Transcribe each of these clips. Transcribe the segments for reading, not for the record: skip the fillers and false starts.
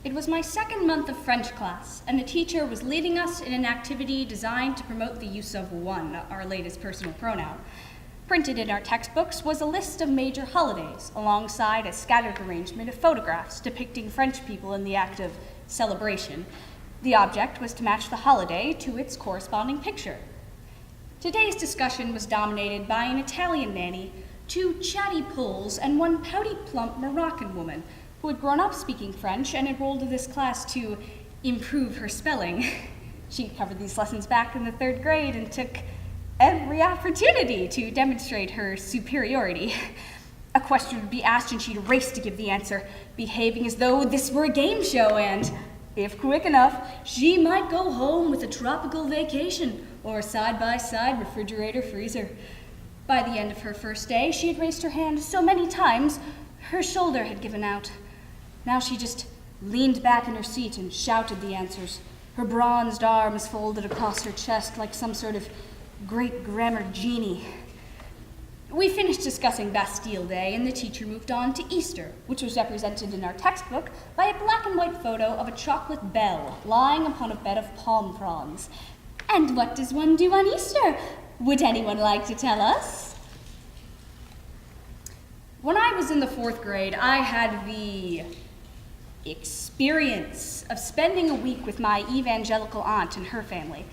It was my second month of French class, and the teacher was leading us in an activity designed to promote the use of one, our latest personal pronoun. Printed in our textbooks was a list of major holidays, alongside a scattered arrangement of photographs depicting French people in the act of celebration. The object was to match the holiday to its corresponding picture. Today's discussion was dominated by an Italian nanny, two chatty Poles, and one pouty, plump Moroccan woman who had grown up speaking French and enrolled in this class to improve her spelling. She covered these lessons back in the 3rd grade and took every opportunity to demonstrate her superiority. A question would be asked and she'd race to give the answer, behaving as though this were a game show and, if quick enough, she might go home with a tropical vacation or a side-by-side refrigerator freezer. By the end of her first day, she had raised her hand so many times, her shoulder had given out. Now she just leaned back in her seat and shouted the answers, her bronzed arms folded across her chest like some sort of great grammar genie. We finished discussing Bastille Day, and the teacher moved on to Easter, which was represented in our textbook by a black and white photo of a chocolate bell lying upon a bed of palm fronds. And what does one do on Easter? Would anyone like to tell us? When I was in the 4th grade, I had the experience of spending a week with my evangelical aunt and her family.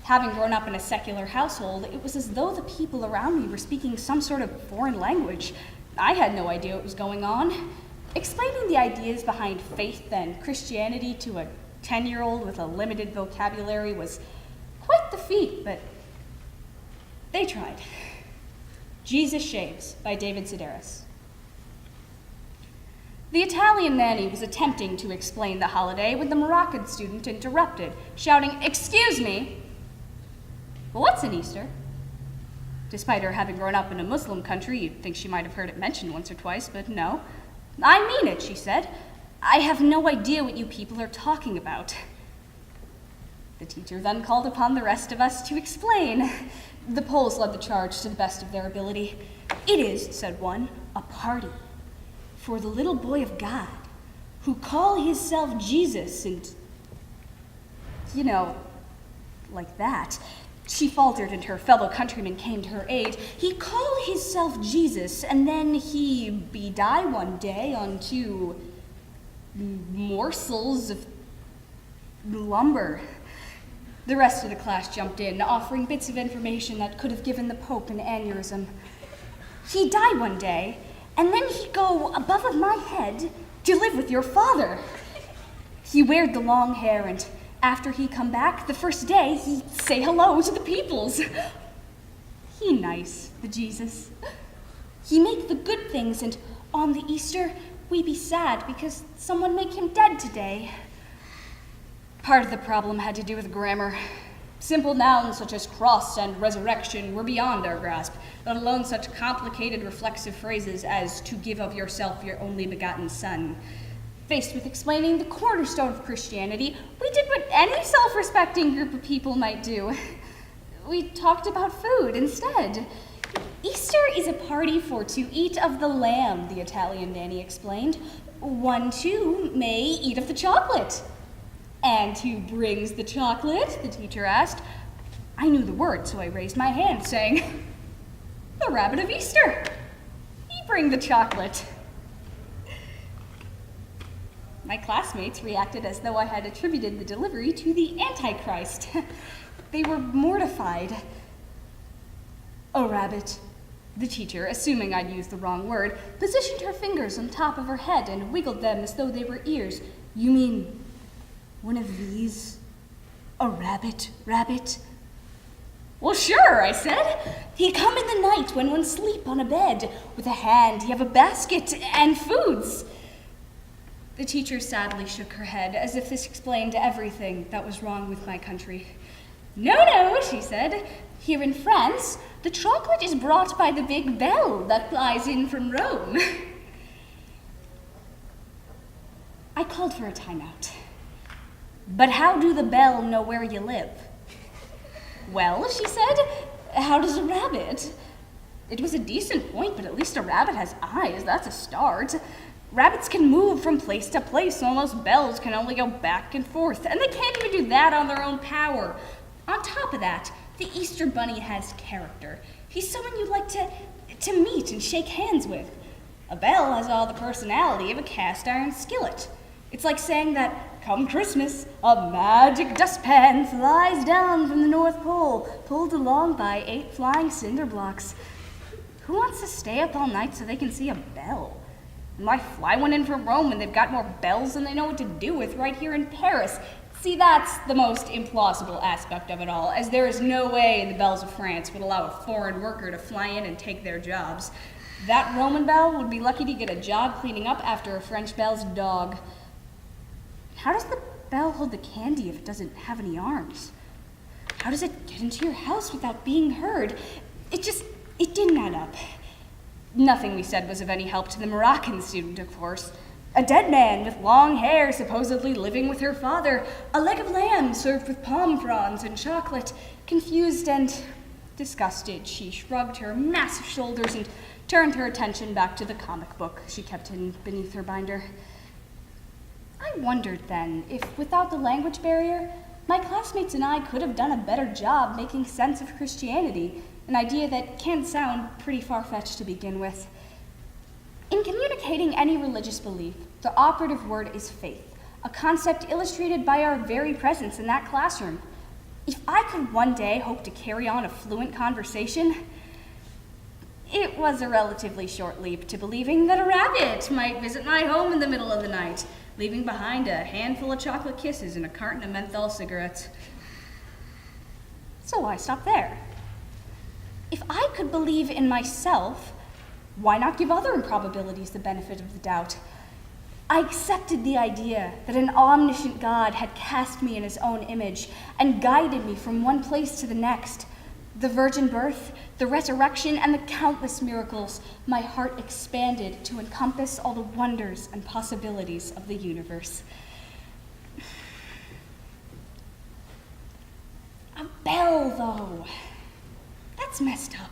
Having grown up in a secular household, it was as though the people around me were speaking some sort of foreign language. I had no idea what was going on. Explaining the ideas behind faith and Christianity to a 10-year-old with a limited vocabulary was quite the feat, but they tried. Jesus Shaves by David Sedaris. The Italian nanny was attempting to explain the holiday when the Moroccan student interrupted, shouting, "Excuse me! What's an Easter?" Despite her having grown up in a Muslim country, you'd think she might have heard it mentioned once or twice, but no. "I mean it," she said. "I have no idea what you people are talking about." The teacher then called upon the rest of us to explain. The Poles led the charge to the best of their ability. "It is," said one, "a party for the little boy of God who call himself Jesus and, like that." She faltered and her fellow countrymen came to her aid. "He call himself Jesus and then he be die one day on 2 morsels of lumber." The rest of the class jumped in, offering bits of information that could have given the Pope an aneurysm. "He die one day, and then he go above of my head to live with your father. He weared the long hair, and after he come back, the first day, he say hello to the peoples. He nice, the Jesus. He make the good things, and on the Easter, we be sad because someone make him dead today." Part of the problem had to do with grammar. Simple nouns such as cross and resurrection were beyond our grasp, let alone such complicated reflexive phrases as "to give of yourself your only begotten son." Faced with explaining the cornerstone of Christianity, we did what any self-respecting group of people might do. We talked about food instead. "Easter is a party for to eat of the lamb," the Italian nanny explained. "One, too, may eat of the chocolate." "And who brings the chocolate?" the teacher asked. I knew the word, so I raised my hand, saying, "The rabbit of Easter. He bring the chocolate." My classmates reacted as though I had attributed the delivery to the Antichrist. They were mortified. "Oh, rabbit," the teacher, assuming I'd used the wrong word, positioned her fingers on top of her head and wiggled them as though they were ears. "You mean one of these? A rabbit? "Well, sure," I said. "He come in the night when one sleep on a bed. With a hand he have a basket and foods." The teacher sadly shook her head, as if this explained everything that was wrong with my country. No, she said. "Here in France, the chocolate is brought by the big bell that flies in from Rome." I called for a timeout. "But how do the bell know where you live?" "Well," she said, "how does a rabbit?" It was a decent point, but at least a rabbit has eyes. That's a start. Rabbits can move from place to place, while most bells can only go back and forth, and they can't even do that on their own power. On top of that, the Easter Bunny has character. He's someone you'd like to meet and shake hands with. A bell has all the personality of a cast iron skillet. It's like saying that, come Christmas, a magic dustpan flies down from the North Pole, pulled along by 8 flying cinder blocks. Who wants to stay up all night so they can see a bell? Why fly one in from Rome when they've got more bells than they know what to do with right here in Paris? See, that's the most implausible aspect of it all, as there is no way the bells of France would allow a foreign worker to fly in and take their jobs. That Roman bell would be lucky to get a job cleaning up after a French bell's dog. How does the bell hold the candy if it doesn't have any arms? How does it get into your house without being heard? It didn't add up. Nothing we said was of any help to the Moroccan student, of course. A dead man with long hair supposedly living with her father, a leg of lamb served with palm fronds and chocolate. Confused and disgusted, she shrugged her massive shoulders and turned her attention back to the comic book she kept hidden beneath her binder. I wondered then if, without the language barrier, my classmates and I could have done a better job making sense of Christianity, an idea that can sound pretty far-fetched to begin with. In communicating any religious belief, the operative word is faith, a concept illustrated by our very presence in that classroom. If I could one day hope to carry on a fluent conversation, it was a relatively short leap to believing that a rabbit might visit my home in the middle of the night, leaving behind a handful of chocolate kisses and a carton of menthol cigarettes. So why stop there? If I could believe in myself, why not give other improbabilities the benefit of the doubt? I accepted the idea that an omniscient God had cast me in his own image and guided me from one place to the next. The virgin birth, the resurrection, and the countless miracles, my heart expanded to encompass all the wonders and possibilities of the universe. A bell, though. That's messed up.